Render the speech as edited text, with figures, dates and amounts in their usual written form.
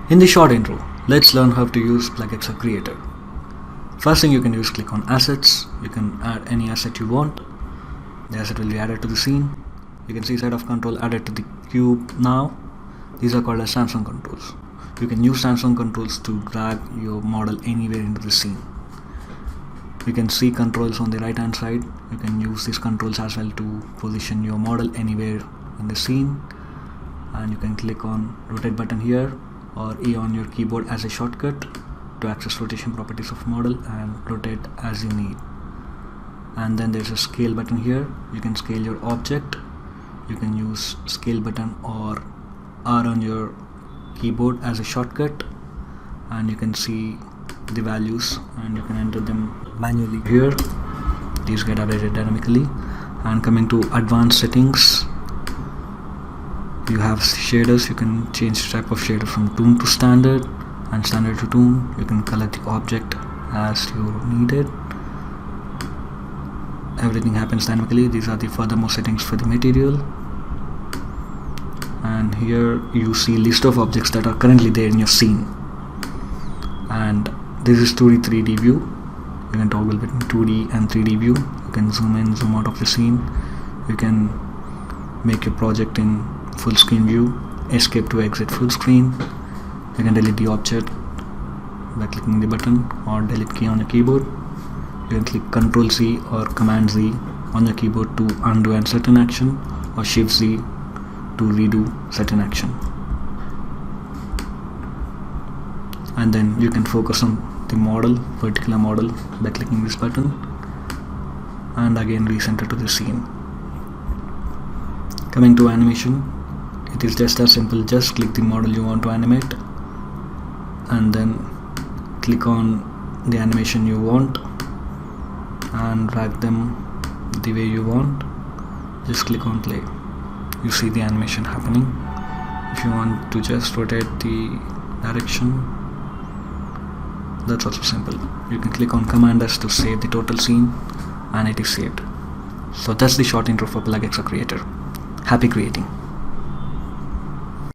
In the short intro, let's learn how to use PlugXR Creator. First thing you can do is click on Assets. You can add any asset you want. The asset will be added to the scene. You can see set of control added to the cube now. These are called as Samsung controls. You can use Samsung controls to drag your model anywhere into the scene. You can see controls on the right hand side. You can use these controls as well to position your model anywhere in the scene. And you can click on rotate button here or E on your keyboard as a shortcut to access rotation properties of model and rotate as you need. And then there's a scale button here. You can scale your object. You can use scale button or R on your keyboard as a shortcut, and you can see the values and you can enter them manually here. These get updated dynamically. And coming to advanced settings, you have shaders. You can change the type of shader from toon to standard and standard to toon. You can color the object as you need it. Everything happens dynamically. These are the furthermore settings for the material. And here you see list of objects that are currently there in your scene. And this is 2D 3D view. You can toggle between 2D and 3D view. You can zoom in, zoom out of the scene. You can make your project in full screen view, escape to exit full screen. You can delete the object by clicking the button or delete key on your keyboard. You can click Ctrl Z or Command Z on your keyboard to undo and certain action, or Shift Z to redo certain action. And then you can focus on the model, particular model, by clicking this button and again recenter to the scene. Coming to animation, it is just as simple. Just click the model you want to animate and then click on the animation you want and drag them the way you want. Just click on play. You see the animation happening. If you want to just rotate the direction, that's also simple. You can click on Command S to save the total scene and it is saved. So that's the short intro for PlugXR Creator. Happy creating.